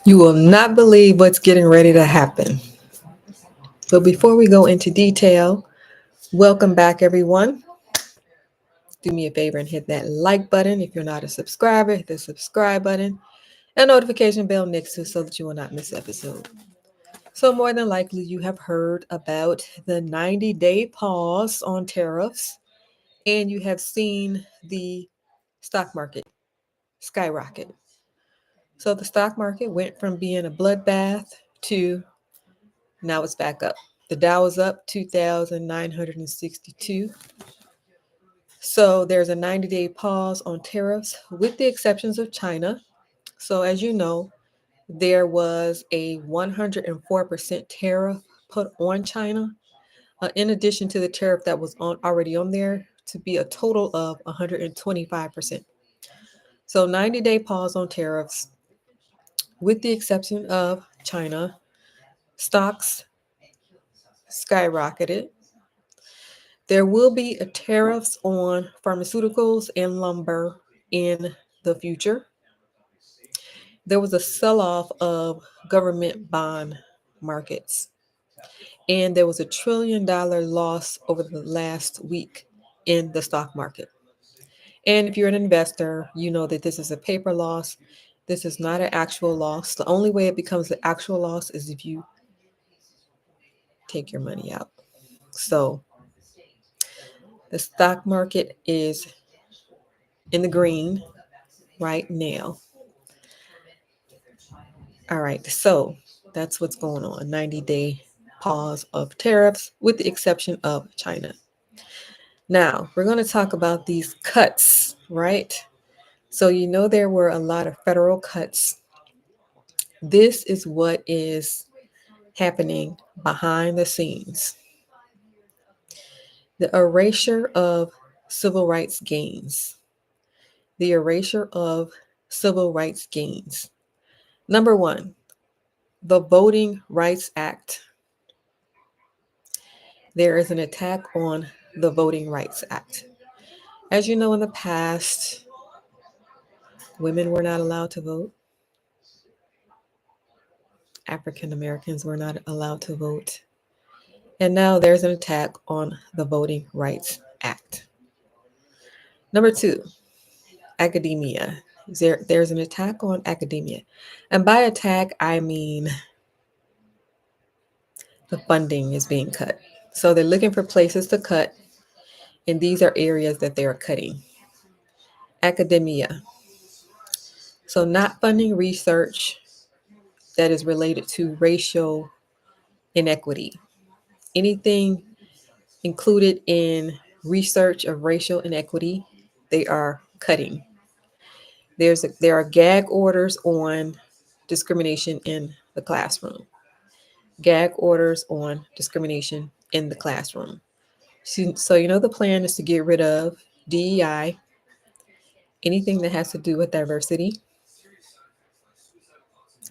You will not believe what's getting ready to happen. But before we go into detail, welcome back, everyone. Do me a favor and hit that like button. If you're not a subscriber, hit the subscribe button and notification bell next to it so that you will not miss episode. So more than likely, you have heard about the 90-day pause on tariffs, and you have seen the stock market skyrocket. So the stock market went from being a bloodbath to now it's back up. The Dow is up 2,962. So there's a 90-day pause on tariffs with the exceptions of China. So as you know, there was a 104% tariff put on China, in addition to the tariff that was already on there, to be a total of 125%. So 90-day pause on tariffs with the exception of China. Stocks skyrocketed. There will be a tariffs on pharmaceuticals and lumber in the future. There was a sell-off of government bond markets, and there was $1 trillion loss over the last week in the stock market. And if you're an investor, you know that this is a paper loss. This is not an actual loss. The only way it becomes an actual loss is if you take your money out. So the stock market is in the green right now. All right, so that's what's going on. 90-day pause of tariffs with the exception of China. Now, we're going to talk about these cuts, right? So, you know, there were a lot of federal cuts. This is what is happening behind the scenes, the erasure of civil rights gains. The erasure of civil rights gains. Number one, the Voting Rights Act. There is an attack on the Voting Rights Act. As you know, in the past, women were not allowed to vote. African Americans were not allowed to vote. And now there's an attack on the Voting Rights Act. Number two, academia. There's an attack on academia. And by attack, I mean the funding is being cut. So they're looking for places to cut, and these are areas that they are cutting. Academia. So not funding research that is related to racial inequity. Anything included in research of racial inequity, they are cutting. There are gag orders on discrimination in the classroom. Gag orders on discrimination in the classroom. So you know the plan is to get rid of DEI, anything that has to do with diversity,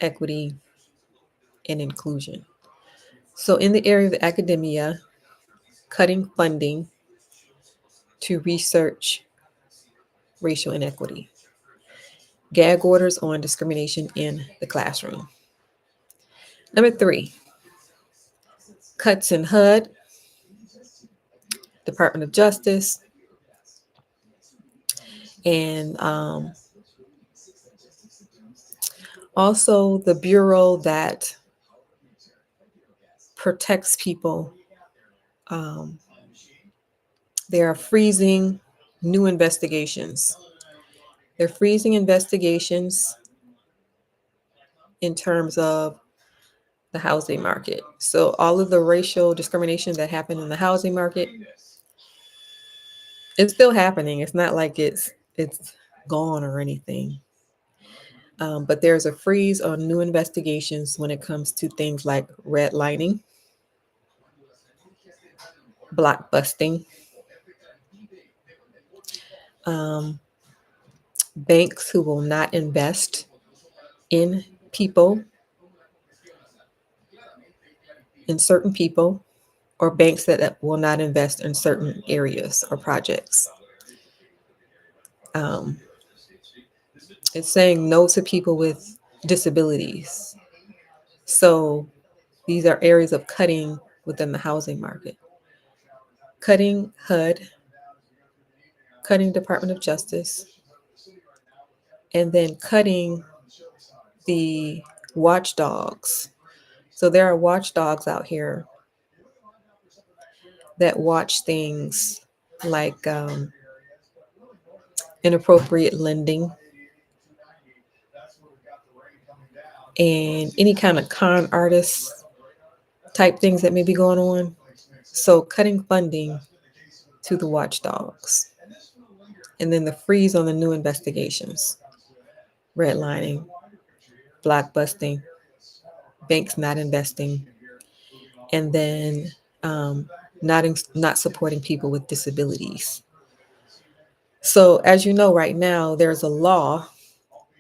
equity, and inclusion. So in the area of academia, cutting funding to research racial inequity. Gag orders on discrimination in the classroom. Number three, cuts in HUD, Department of Justice, and also the bureau that protects people. Um, they are freezing new investigations. They're freezing investigations in terms of the housing market. So all of the racial discrimination that happened in the housing market, it's still happening. It's not like it's gone or anything. But there's a freeze on new investigations when it comes to things like redlining, blockbusting, um, banks who will not invest in people, in certain people, or banks that will not invest in certain areas or projects. Um, it's saying no to people with disabilities. So these are areas of cutting within the housing market. Cutting HUD, cutting Department of Justice, and then cutting the watchdogs. So there are watchdogs out here that watch things like inappropriate lending and any kind of con artist type things that may be going on. So cutting funding to the watchdogs. And then the freeze on the new investigations, redlining, blockbusting, banks not investing, and then not supporting people with disabilities. So as you know, right now there's a law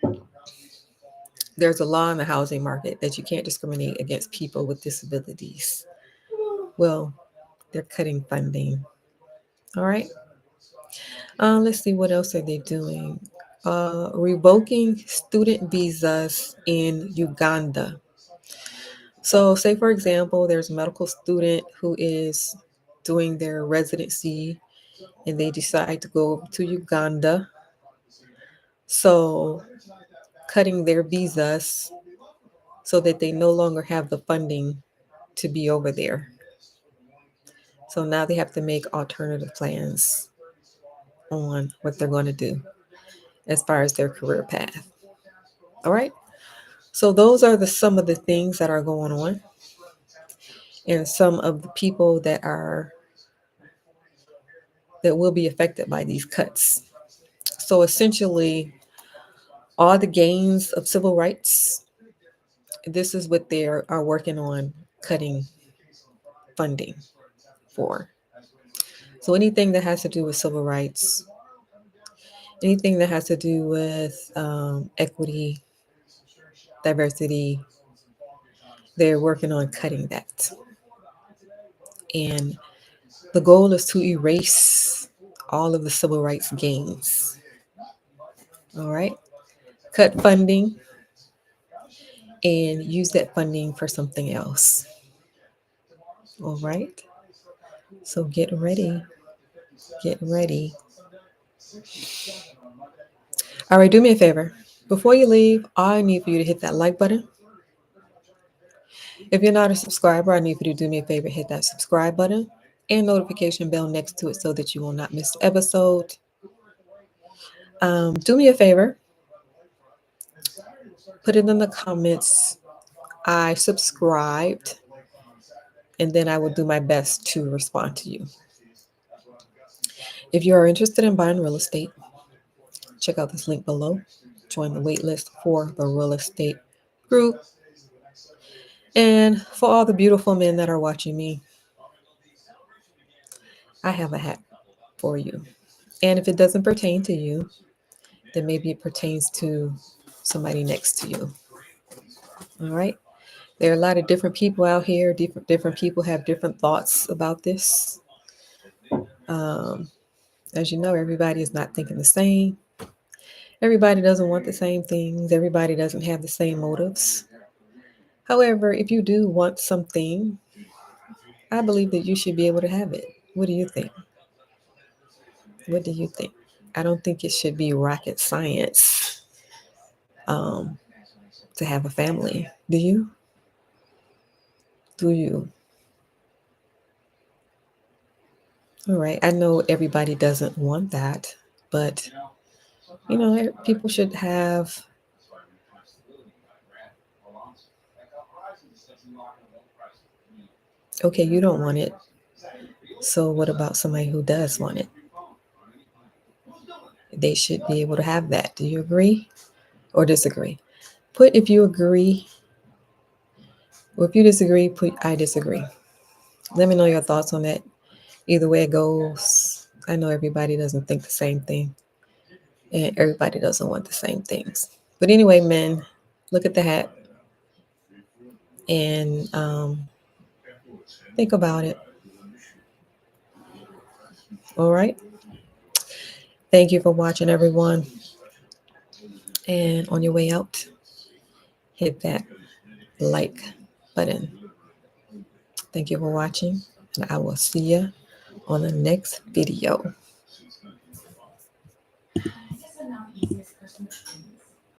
in the housing market that you can't discriminate against people with disabilities. Well, they're cutting funding. All right. Let's see, what else are they doing? Revoking student visas in Uganda. So, say for example, there's a medical student who is doing their residency and they decide to go to Uganda. So, cutting their visas so that they no longer have the funding to be over there. So now they have to make alternative plans on what they're going to do as far as their career path. All right. So those are some of the things that are going on and some of the people that will be affected by these cuts. So essentially all the gains of civil rights, this is what they are working on cutting funding for. So anything that has to do with civil rights, anything that has to do with equity, diversity, they're working on cutting that. And the goal is to erase all of the civil rights gains. All right. Cut funding and use that funding for something else. All right. So get ready. Get ready. All right. Do me a favor. Before you leave, I need for you to hit that like button. If you're not a subscriber, I need for you to do me a favor, hit that subscribe button and notification bell next to it so that you will not miss an episode. Do me a favor, put it in the comments. I subscribed, and then I will do my best to respond to you. If you are interested in buying real estate, check out this link below. Join the waitlist for the real estate group. And for all the beautiful men that are watching me, I have a hat for you. And if it doesn't pertain to you, then maybe it pertains to somebody next to you. All right. There are a lot of different people out here. Different people have different thoughts about this. Um, as you know, everybody is not thinking the same. Everybody doesn't want the same things. Everybody doesn't have the same motives. However, if you do want something, I believe that you should be able to have it. What do you think? What do you think? I don't think it should be rocket science um, to have a family. Do you? Do you? All right. I know everybody doesn't want that, but people should have. Okay, you don't want it. So what about somebody who does want it? They should be able to have that. Do you agree or disagree? Put if you agree, or if you disagree, put I disagree. Let me know your thoughts on that. Either way it goes, I know everybody doesn't think the same thing, and everybody doesn't want the same things. But anyway, men, look at the hat and think about it. All right. Thank you for watching, everyone. And on your way out, hit that like button. Thank you for watching, and I will see you on the next video.